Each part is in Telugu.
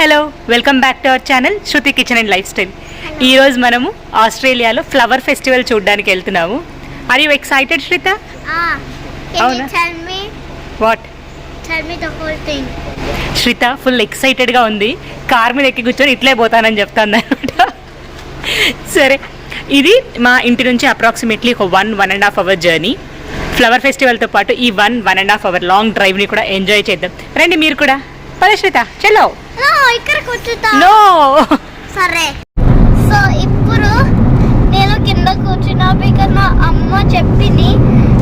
Hello welcome back to our channel Shruti kitchen and lifestyle. ఈరోజు మనము ఆస్ట్రేలియాలో ఫ్లవర్ ఫెస్టివల్ చూడడానికి వెళ్తున్నాము. Are you excited Shrita? అవునా? వాట్? శ్రిత ఫుల్ ఎక్సైటెడ్గా ఉంది. కార్ మీద ఎక్కి కూర్చొని ఇట్లే పోతానని చెప్తాను అనమాట. సరే, ఇది మా ఇంటి నుంచి అప్రాక్సిమేట్లీ ఒక 1.5 అవర్ జర్నీ. ఫ్లవర్ ఫెస్టివల్తో పాటు ఈ 1.5 అవర్ లాంగ్ డ్రైవ్ని కూడా ఎంజాయ్ చేద్దాం. రండి మీరు కూడా. పద శ్రిత, చలో. నో సరే. సో ఇప్పుడు నేను కింద కూర్చున్నా బికాజ్ మా అమ్మ చెప్పింది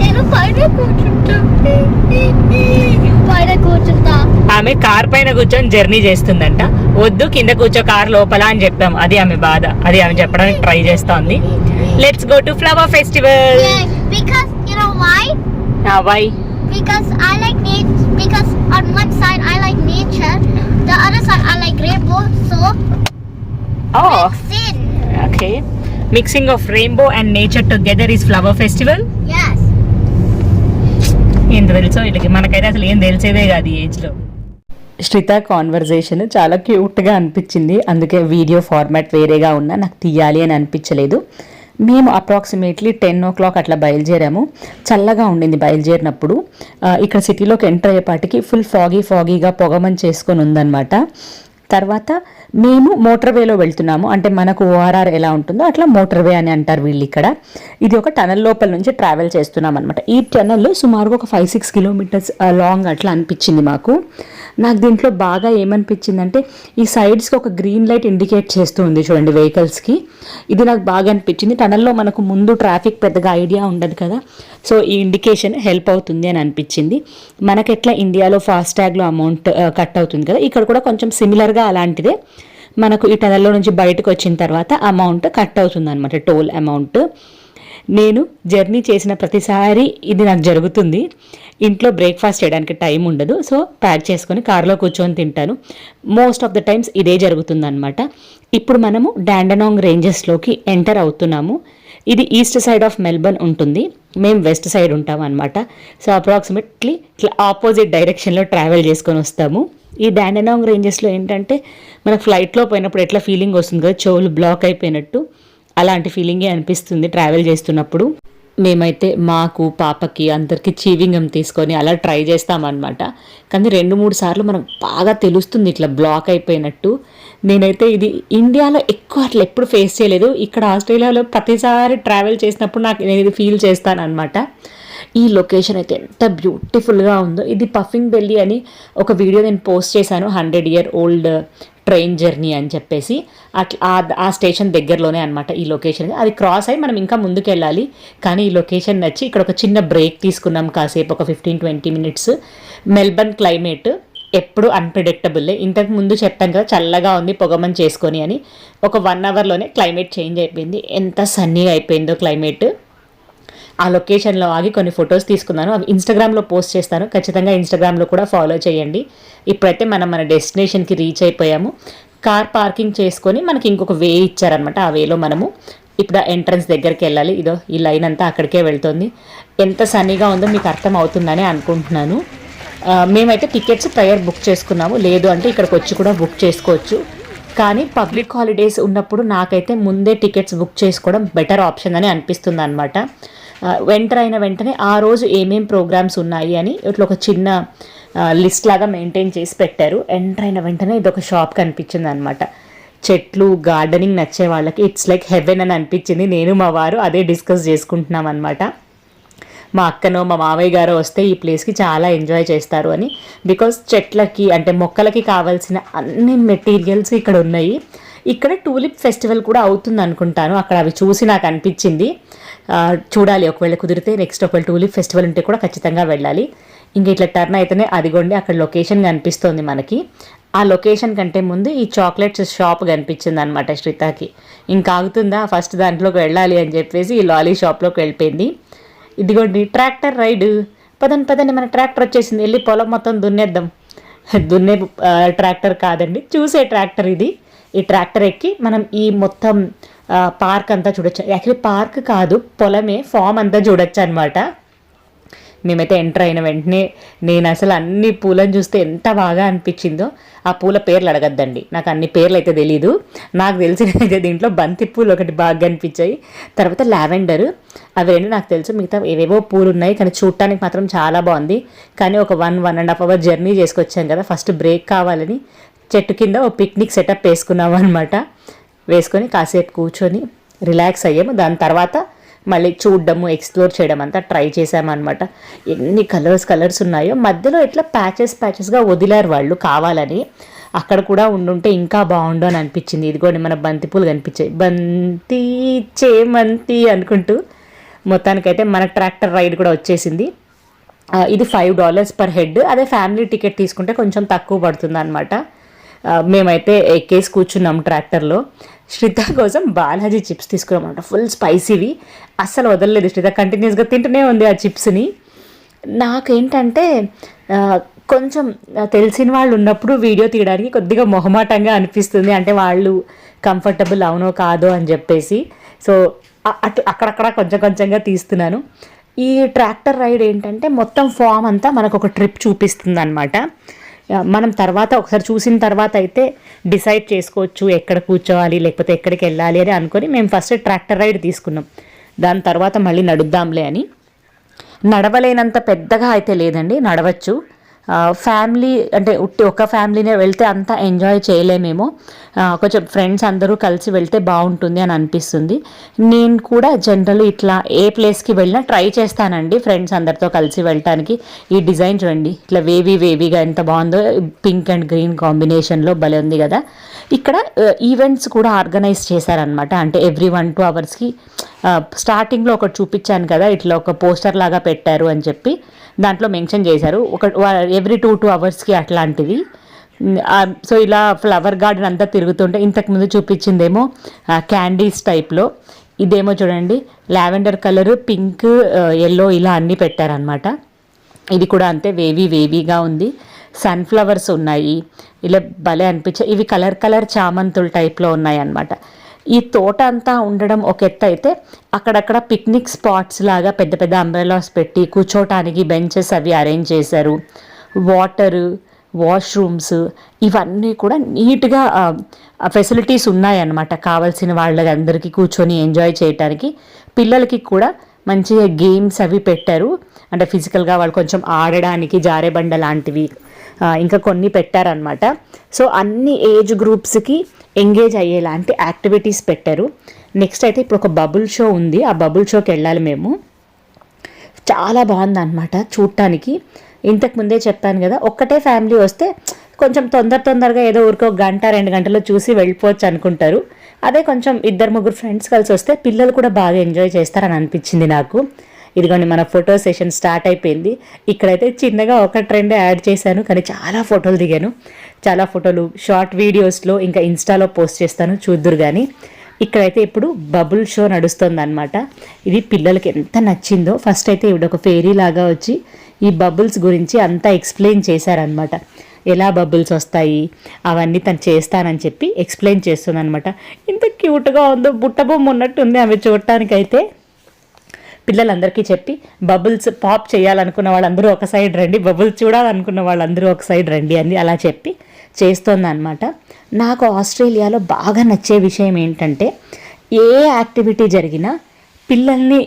నేను పైన కూర్చుంటా. ఆమె కార్ పైన కూర్చొని జర్నీ చేస్తుందంట. వద్దు, కింద కూర్చో కార్ లోపల అని చెప్పాం. అది ఆమె బాధ, అది ఆమె చెప్పడానికి ట్రై చేస్తోంది. Let's go to flower festival. Because you know why? Why? Because I like nature. Because on one side I like nature, the other side I like rainbow. So Oh, mix in. okay. Mixing of rainbow and nature together is flower festival. Yes. ఏం తెలుసో వీళ్ళకి, మనకైతే అసలు ఏం తెలిసేదే కాదు ఈ ఏజ్లో. శ్రిత కాన్వర్జేషన్ చాలా క్యూట్గా అనిపించింది. అందుకే వీడియో ఫార్మాట్ వేరేగా ఉన్నా నాకు తీయాలి అని అనిపించలేదు. మేము అప్రాక్సిమేట్లీ 10 o'clock అట్లా బయలుదేరాము. చల్లగా ఉండింది బయలుదేరినప్పుడు. ఇక్కడ సిటీలోకి ఎంటర్ అయ్యేపాటికి ఫుల్ ఫాగీగా పొగమని చేసుకొని ఉందన్నమాట. తర్వాత మేము మోటార్వేలో వెళ్తున్నాము. అంటే మనకు ఓఆర్ఆర్ ఎలా ఉంటుందో అట్లా మోటార్వే అని అంటారు వీళ్ళు ఇక్కడ. ఇది ఒక టనల్ లోపల నుంచి ట్రావెల్ చేస్తున్నాం అనమాట. ఈ టనల్ సుమారుగా ఒక 5-6 kilometers లాంగ్ అట్లా అనిపించింది మాకు. నాకు దీంట్లో బాగా ఏమనిపించిందంటే ఈ సైడ్స్కి ఒక గ్రీన్ లైట్ ఇండికేట్ చేస్తూ ఉంది చూడండి వెహికల్స్కి. ఇది నాకు బాగా అనిపించింది. టనల్లో మనకు ముందు ట్రాఫిక్ పెద్దగా ఐడియా ఉండదు కదా, సో ఈ ఇండికేషన్ హెల్ప్ అవుతుంది అని అనిపించింది. మనకి ఎట్లా ఇండియాలో ఫాస్టాగ్లో అమౌంట్ కట్ అవుతుంది కదా, ఇక్కడ కూడా కొంచెం సిమిలర్గా అలాంటిదే. మనకు ఈ టనల్లో నుంచి బయటకు వచ్చిన తర్వాత అమౌంట్ కట్ అవుతుంది అనమాట, టోల్ అమౌంట్. నేను జర్నీ చేసిన ప్రతిసారి ఇది నాకు జరుగుతుంది. ఇంట్లో బ్రేక్ఫాస్ట్ చేయడానికి టైం ఉండదు, సో ప్యాక్ చేసుకొని కార్లో కూర్చొని తింటాను. మోస్ట్ ఆఫ్ ద టైమ్స్ ఇదే జరుగుతుందన్నమాట. ఇప్పుడు మనము డాండనాంగ్ రేంజెస్లోకి ఎంటర్ అవుతున్నాము. ఇది ఈస్ట్ సైడ్ ఆఫ్ మెల్బర్న్ ఉంటుంది, మేము వెస్ట్ సైడ్ ఉంటాం అనమాట. సో అప్రాక్సిమేట్లీ ఇట్లా ఆపోజిట్ డైరెక్షన్లో ట్రావెల్ చేసుకొని వస్తాము. ఈ డాండనాంగ్ రేంజెస్లో ఏంటంటే మనకు ఫ్లైట్లో పోయినప్పుడు ఎట్లా ఫీలింగ్ వస్తుంది కదా, చెవులు బ్లాక్ అయిపోయినట్టు, అలాంటి ఫీలింగే అనిపిస్తుంది ట్రావెల్ చేస్తున్నప్పుడు. మేమైతే మాకు పాపకి అందరికీ చీవింగం తీసుకొని అలా ట్రై చేస్తామన్నమాట. కానీ 2-3 సార్లు మనకు బాగా తెలుస్తుంది ఇట్లా బ్లాక్ అయిపోయినట్టు. నేనైతే ఇది ఇండియాలో ఎక్కువ అట్లా ఎప్పుడు ఫేస్ చేయలేదు. ఇక్కడ ఆస్ట్రేలియాలో ప్రతిసారి ట్రావెల్ చేసినప్పుడు నేను ఇది ఫీల్ చేస్తాను అనమాట. ఈ లొకేషన్ అయితే ఎంత బ్యూటిఫుల్గా ఉందో. ఇది పఫింగ్ బెల్లీ అని ఒక వీడియో నేను పోస్ట్ చేశాను, 100-year old ట్రైన్ జర్నీ అని చెప్పేసి. అట్లా ఆ స్టేషన్ దగ్గరలోనే అనమాట ఈ లొకేషన్. అది క్రాస్ అయ్యి మనం ఇంకా ముందుకు వెళ్ళాలి. కానీ ఈ లొకేషన్ నచ్చి ఇక్కడ ఒక చిన్న బ్రేక్ తీసుకున్నాం కాసేపు, ఒక 15-20 minutes. మెల్బర్న్ క్లైమేట్ ఎప్పుడు అన్ప్రిడిక్టబుల్లే. ఇంతకు ముందు చెప్పాను కదా చల్లగా ఉంది పొగమని చేసుకొని అని. ఒక 1 hourలోనే క్లైమేట్ చేంజ్ అయిపోయింది. ఎంత సన్నీగా అయిపోయిందో క్లైమేట్. ఆ లొకేషన్లో ఆగి కొన్ని ఫొటోస్ తీసుకున్నాను, అవి ఇన్స్టాగ్రామ్లో పోస్ట్ చేస్తాను. ఖచ్చితంగా ఇన్స్టాగ్రామ్లో కూడా ఫాలో చేయండి. ఇప్పుడైతే మనం మన డెస్టినేషన్కి రీచ్ అయిపోయాము. కార్ పార్కింగ్ చేసుకొని మనకి ఇంకొక వే ఇచ్చారనమాట. ఆ వేలో మనము ఇప్పుడు ఎంట్రన్స్ దగ్గరికి వెళ్ళాలి. ఇదో ఈ లైన్ అంతా అక్కడికే వెళ్తుంది. ఎంత సన్నీగా ఉందో మీకు అర్థం అవుతుందని అనుకుంటున్నాను. మేమైతే టికెట్స్ ప్రయర్ బుక్ చేసుకున్నాము, లేదు అంటే ఇక్కడికి వచ్చి కూడా బుక్ చేసుకోవచ్చు. కానీ పబ్లిక్ హాలిడేస్ ఉన్నప్పుడు నాకైతే ముందే టికెట్స్ బుక్ చేసుకోవడం బెటర్ ఆప్షన్ అని అనిపిస్తుంది అనమాట. ఎంటర్ అయిన వెంటనే ఆ రోజు ఏమేం ప్రోగ్రామ్స్ ఉన్నాయి అని ఇట్లా ఒక చిన్న లిస్ట్ లాగా మెయింటైన్ చేసి పెట్టారు. ఎంటర్ అయిన వెంటనే ఇది ఒక షాప్ కనిపించింది అనమాట. చెట్లు గార్డెనింగ్ నచ్చే వాళ్ళకి ఇట్స్ లైక్ హెవెన్ అని అనిపించింది. నేను మా వారు అదే డిస్కస్ చేసుకుంటున్నాం అనమాట. మా అక్కనో మా మావయ్య గారో వస్తే ఈ ప్లేస్కి చాలా ఎంజాయ్ చేస్తారు అని. బికాస్ చెట్లకి అంటే మొక్కలకి కావాల్సిన అన్ని మెటీరియల్స్ ఇక్కడ ఉన్నాయి. ఇక్కడ టూలిప్ ఫెస్టివల్ కూడా అవుతుంది అనుకుంటాను. అక్కడ అవి చూసి నాకు అనిపించింది. చూడాలి, ఒకవేళ కుదిరితే నెక్స్ట్ ఒకవేళ టూలిప్ ఫెస్టివల్ ఉంటే కూడా ఖచ్చితంగా వెళ్ళాలి. ఇంకా ఇట్లా టర్న్ అయితేనే అదిగోండి అక్కడ లొకేషన్ కనిపిస్తుంది మనకి. ఆ లొకేషన్ కంటే ముందు ఈ చాక్లెట్స్ షాప్ కనిపించింది అనమాట శ్రితకి. ఇంకా ఆగుతుందా, ఫస్ట్ దాంట్లోకి వెళ్ళాలి అని చెప్పేసి ఈ లాలీ షాప్లోకి వెళ్ళిపోయింది. ఇదిగోండి ట్రాక్టర్ రైడ్, పదండి మన ట్రాక్టర్ వచ్చేసింది, వెళ్ళి పొలం మొత్తం దున్నేద్దాం. దున్నే ట్రాక్టర్ కాదండి, చూసే ట్రాక్టర్ ఇది. ఈ ట్రాక్టర్ ఎక్కి మనం ఈ మొత్తం పార్క్ అంతా చూడొచ్చు. యాక్చువల్లీ పార్క్ కాదు, పొలమే, ఫామ్ అంతా చూడొచ్చు అనమాట. మేమైతే ఎంటర్ అయిన వెంటనే నేను అసలు అన్ని పూలను చూస్తే ఎంత బాగా అనిపించిందో. ఆ పూల పేర్లు అడగద్దండి, నాకు అన్ని పేర్లు అయితే తెలీదు. నాకు తెలిసినైతే దీంట్లో బంతి పూలు ఒకటి బాగా అనిపించాయి, తర్వాత లావెండర్, అవి రెండు నాకు తెలుసు. మిగతా ఏవేవో పూలు ఉన్నాయి, కానీ చూడటానికి మాత్రం చాలా బాగుంది. కానీ ఒక 1.5 అవర్ జర్నీ చేసుకొచ్చాం కదా, ఫస్ట్ బ్రేక్ కావాలని చెట్టు కింద ఓ పిక్నిక్ సెటప్ వేసుకున్నాము అనమాట. వేసుకొని కాసేపు కూర్చొని రిలాక్స్ అయ్యాము. దాని తర్వాత మళ్ళీ చూడడము, ఎక్స్ప్లోర్ చేయడం అంతా ట్రై చేసామన్నమాట. ఎన్ని కలర్స్ ఉన్నాయో, మధ్యలో ఇట్లా ప్యాచెస్గా వదిలారు వాళ్ళు కావాలని. అక్కడ కూడా ఉండుంటే ఇంకా బాగుండు అని అనిపించింది. ఇదిగోండి మన బంతిపూలు కనిపించాయి, బంతి చేమంతి అనుకుంటూ. మొత్తానికైతే మన ట్రాక్టర్ రైడ్ కూడా వచ్చేసింది. ఇది $5 పర్ హెడ్. అదే ఫ్యామిలీ టికెట్ తీసుకుంటే కొంచెం తక్కువ పడుతుంది అనమాట. మేమైతే ఎక్కేసి కూర్చున్నాం ట్రాక్టర్లో. శ్రిత కోసం బాలాజీ చిప్స్ తీసుకున్నామంట, ఫుల్ స్పైసీవి. అస్సలు వదలలేదు శ్రిత, కంటిన్యూస్గా తింటూనే ఉంది ఆ చిప్స్ని. నాకేంటంటే కొంచెం తెలిసిన వాళ్ళు ఉన్నప్పుడు వీడియో తీయడానికి కొద్దిగా మొహమాటంగా అనిపిస్తుంది, అంటే వాళ్ళు కంఫర్టబుల్ అవునో కాదో అని చెప్పేసి. సో అక్కడక్కడ కొంచెంగా తీస్తున్నాను. ఈ ట్రాక్టర్ రైడ్ ఏంటంటే మొత్తం ఫామ్ అంతా మనకు ఒక ట్రిప్ చూపిస్తుంది అనమాట. మనం తర్వాత ఒకసారి చూసిన తర్వాత అయితే డిసైడ్ చేసుకోవచ్చు ఎక్కడ కూర్చోవాలి లేకపోతే ఎక్కడికి వెళ్ళాలి అని అనుకొని మేము ఫస్ట్ ట్రాక్టర్ రైడ్ తీసుకున్నాం. దాని తర్వాత మళ్ళీ నడుద్దాంలే అని. నడవలేనంత పెద్దగా అయితే లేదండి, నడవచ్చు. ఫ్యామిలీ అంటే ఒక ఫ్యామిలీనే వెళ్తే అంతా ఎంజాయ్ చేయలేమేమో, కొంచెం ఫ్రెండ్స్ అందరూ కలిసి వెళ్తే బాగుంటుంది అని అనిపిస్తుంది. నేను కూడా జనరల్ ఇట్లా ఏ ప్లేస్కి వెళ్ళినా ట్రై చేస్తానండి ఫ్రెండ్స్ అందరితో కలిసి వెళ్ళటానికి. ఈ డిజైన్ చూడండి, ఇట్లా వేవీగా ఎంత బాగుందో, పింక్ అండ్ గ్రీన్ కాంబినేషన్లో భలే ఉంది కదా. ఇక్కడ ఈవెంట్స్ కూడా ఆర్గనైజ్ చేశారనమాట. అంటే ఎవ్రీ 1-2 అవర్స్కి స్టార్టింగ్లో ఒకటి చూపించాను కదా, ఇట్లా ఒక పోస్టర్ లాగా పెట్టారు అని చెప్పి దాంట్లో మెన్షన్ చేశారు. ఎవ్రీ 2-2 అవర్స్కి అట్లాంటిది. సో ఇలా ఫ్లవర్ గార్డెన్ అంతా తిరుగుతుంటే, ఇంతకుముందు చూపించిందేమో క్యాండీస్ టైప్లో, ఇదేమో చూడండి లావెండర్ కలరు, పింక్, ఎల్లో ఇలా అన్నీ పెట్టారనమాట. ఇది కూడా అంతే వేవీగా ఉంది. సన్ఫ్లవర్స్ ఉన్నాయి, ఇలా భలే అనిపించాయి. ఇవి కలర్ చామంతుల టైప్లో ఉన్నాయి అన్నమాట. ఈ తోట అంతా ఉండడం ఒక ఎత్తు అయితే, అక్కడక్కడ పిక్నిక్ స్పాట్స్ లాగా పెద్ద అంబ్రెలాస్ పెట్టి కూర్చోటానికి బెంచెస్ అవి అరేంజ్ చేశారు. వాటరు, వాష్రూమ్స్ ఇవన్నీ కూడా నీట్గా ఫెసిలిటీస్ ఉన్నాయన్నమాట. కావాల్సిన వాళ్ళందరికీ కూర్చొని ఎంజాయ్ చేయడానికి. పిల్లలకి కూడా మంచిగా గేమ్స్ అవి పెట్టారు, అంటే ఫిజికల్గా వాళ్ళు కొంచెం ఆడడానికి జారేబండ లాంటివి ఇంకా కొన్ని పెట్టారనమాట. సో అన్ని ఏజ్ గ్రూప్స్కి ఎంగేజ్ అయ్యేలాంటి యాక్టివిటీస్ పెట్టారు. నెక్స్ట్ అయితే ఇప్పుడు ఒక బబుల్ షో ఉంది, ఆ బబుల్ షోకి వెళ్ళాలి మేము. చాలా బాగుంది అనమాట చూడటానికి. ఇంతకుముందే చెప్పాను కదా, ఒక్కటే ఫ్యామిలీ వస్తే కొంచెం తొందరగా ఏదో ఊరికో 1-2 గంటల్లో చూసి వెళ్ళిపోవచ్చు అనుకుంటారు. అదే కొంచెం 2-3 ఫ్రెండ్స్ కలిసి వస్తే పిల్లలు కూడా బాగా ఎంజాయ్ చేస్తారని అనిపించింది నాకు. ఇదిగోండి మన ఫోటో సెషన్ స్టార్ట్ అయిపోయింది. ఇక్కడైతే చిన్నగా ఒక ట్రెండ్ యాడ్ చేశాను, కానీ చాలా ఫోటోలు దిగాను. చాలా ఫోటోలు షార్ట్ వీడియోస్లో ఇంకా ఇన్స్టాలో పోస్ట్ చేస్తాను, చూద్దురు. కానీ ఇక్కడైతే ఇప్పుడు బబుల్ షో నడుస్తుంది అనమాట. ఇది పిల్లలకి ఎంత నచ్చిందో. ఫస్ట్ అయితే ఇవిడ ఒక ఫేరీ లాగా వచ్చి ఈ బబుల్స్ గురించి అంతా ఎక్స్ప్లెయిన్ చేశారనమాట. ఎలా బబుల్స్ వస్తాయి అవన్నీ తను చేస్తానని చెప్పి ఎక్స్ప్లెయిన్ చేస్తుంది అనమాట. ఇంత క్యూట్గా ఉందో, బుట్ట బొమ్మ ఉన్నట్టుంది అవి చూడటానికైతే. పిల్లలందరికీ చెప్పి బబుల్స్ పాప్ చేయాలనుకున్న వాళ్ళందరూ ఒక సైడ్ రండి, బబుల్స్ చూడాలనుకున్న వాళ్ళందరూ ఒక సైడ్ రండి అని అలా చెప్పి చేస్తుంది అనమాట. నాకు ఆస్ట్రేలియాలో బాగా నచ్చే విషయం ఏంటంటే, ఏ యాక్టివిటీ జరిగినా పిల్లల్ని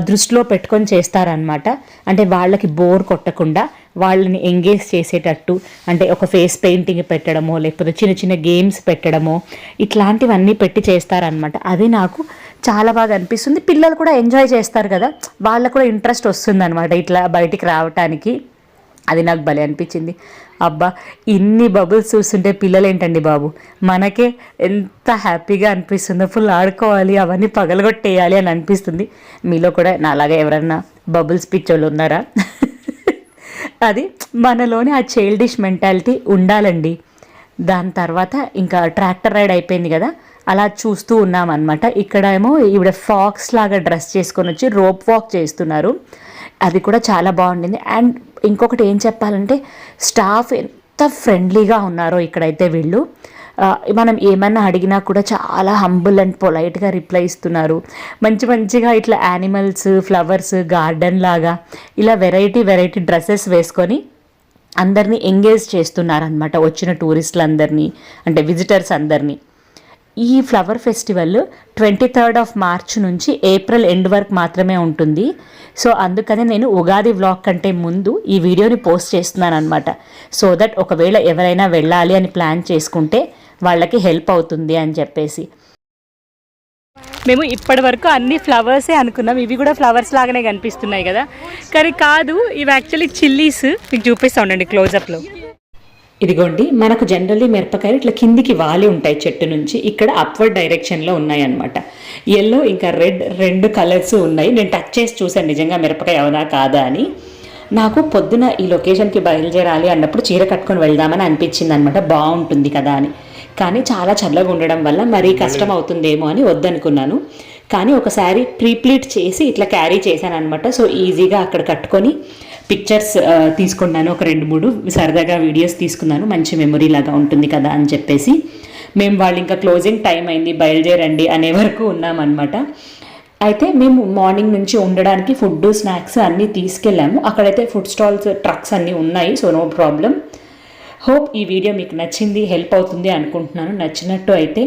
దృష్టిలో పెట్టుకొని చేస్తారనమాట. అంటే వాళ్ళకి బోర్ కొట్టకుండా వాళ్ళని ఎంగేజ్ చేసేటట్టు, అంటే ఒక ఫేస్ పెయింటింగ్ పెట్టడమో లేకపోతే చిన్న గేమ్స్ పెట్టడమో ఇట్లాంటివన్నీ పెట్టి చేస్తారనమాట. అది నాకు చాలా బాగా అనిపిస్తుంది. పిల్లలు కూడా ఎంజాయ్ చేస్తారు కదా, వాళ్ళకు కూడా ఇంట్రెస్ట్ వస్తుంది అనమాట ఇట్లా బయటికి రావటానికి. అది నాకు భలే అనిపించింది. అబ్బా, ఇన్ని బబుల్స్ చూస్తుంటే పిల్లలు ఏంటండి బాబు, మనకే ఎంత హ్యాపీగా అనిపిస్తుందో, ఫుల్ ఆడుకోవాలి, అవన్నీ పగలగొట్టేయాలి అని అనిపిస్తుంది. మీలో కూడా నాలాగా ఎవరన్నా బబుల్స్ పిచ్చోళ్ళు ఉన్నారా? అది మనలోని ఆ చైల్డిష్ మెంటాలిటీ ఉండాలండి. దాని తర్వాత ఇంకా ట్రాక్టర్ రైడ్ అయిపోయింది కదా, అలా చూస్తూ ఉన్నామన్నమాట. ఇక్కడ ఏమో ఈవిడ ఫాక్స్ లాగా డ్రెస్ చేసుకొని వచ్చి రోప్ వాక్ చేస్తున్నారు. అది కూడా చాలా బాగుండింది. అండ్ ఇంకొకటి ఏం చెప్పాలంటే, స్టాఫ్ ఎంత ఫ్రెండ్లీగా ఉన్నారో ఇక్కడైతే. వీళ్ళు మనం ఏమన్నా అడిగినా కూడా చాలా హంబుల్ అండ్ పొలైట్గా రిప్లై ఇస్తున్నారు. మంచిగా ఇట్లా యానిమల్స్, ఫ్లవర్స్, గార్డెన్ లాగా ఇలా వెరైటీ డ్రెస్సెస్ వేసుకొని అందరినీ ఎంగేజ్ చేస్తున్నారనమాట, వచ్చిన టూరిస్టులందరినీ, అంటే విజిటర్స్ అందరినీ. ఈ flower festival 23rd of March నుంచి ఏప్రిల్ ఎండ్ వరకు మాత్రమే ఉంటుంది. సో అందుకనే నేను ఉగాది వ్లాగ్ కంటే ముందు ఈ వీడియోని పోస్ట్ చేస్తున్నాను అనమాట. సో దట్ ఒకవేళ ఎవరైనా వెళ్ళాలి అని ప్లాన్ చేసుకుంటే వాళ్ళకి హెల్ప్ అవుతుంది అని చెప్పేసి. మేము ఇప్పటి వరకు అన్ని ఫ్లవర్సే అనుకున్నాం, ఇవి కూడా ఫ్లవర్స్ లాగానే కనిపిస్తున్నాయి కదా, కానీ కాదు, ఇవి యాక్చువల్లీ చిల్లీస్. మీకు చూపిస్తా ఉండండి క్లోజప్లో. ఇదిగోండి, మనకు జనరల్లీ మిరపకాయలు ఇట్లా కిందికి వాలి ఉంటాయి చెట్టు నుంచి, ఇక్కడ అప్వర్డ్ డైరెక్షన్లో ఉన్నాయి అనమాట. ఎల్లో ఇంకా రెడ్, 2 కలర్స్ ఉన్నాయి. నేను టచ్ చేసి చూసాను నిజంగా మిరపకాయ అవునా కాదా అని. నాకు పొద్దున ఈ లొకేషన్కి బయలుదేరాలి అన్నప్పుడు చీర కట్టుకొని వెళ్దామని అనిపించింది అనమాట, బాగుంటుంది కదా అని. కానీ చాలా చల్లగా ఉండడం వల్ల మరీ కష్టం అవుతుందేమో అని వద్దనుకున్నాను. కానీ ఒకసారి ప్రీప్లీట్ చేసి ఇట్లా క్యారీ చేశాను అనమాట. సో ఈజీగా అక్కడ కట్టుకొని పిక్చర్స్ తీసుకున్నాను, ఒక 2-3 సరదాగా వీడియోస్ తీసుకున్నాను, మంచి మెమొరీ లాగా ఉంటుంది కదా అని చెప్పేసి. మేము వాళ్ళు ఇంకా క్లోజింగ్ టైం అయింది బయలుదేరండి అనే వరకు ఉన్నామన్నమాట. అయితే మేము మార్నింగ్ నుంచి ఉండడానికి ఫుడ్, స్నాక్స్ అన్నీ తీసుకెళ్ళాము. అక్కడైతే ఫుడ్ స్టాల్స్, ట్రక్స్ అన్నీ ఉన్నాయి, సో నో ప్రాబ్లం. హోప్ ఈ వీడియో మీకు నచ్చింది, హెల్ప్ అవుతుంది అనుకుంటున్నాను. నచ్చినట్టు అయితే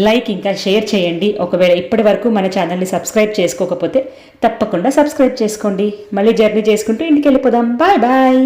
లైక్ ఇంకా షేర్ చేయండి. ఒకవేళ ఇప్పటి వరకు మన ఛానల్ని సబ్స్క్రైబ్ చేసుకోకపోతే తప్పకుండా సబ్స్క్రైబ్ చేసుకోండి. మళ్ళీ జర్నీ చేసుకుంటూ ఇంటికి వెళ్ళిపోదాం. Bye bye.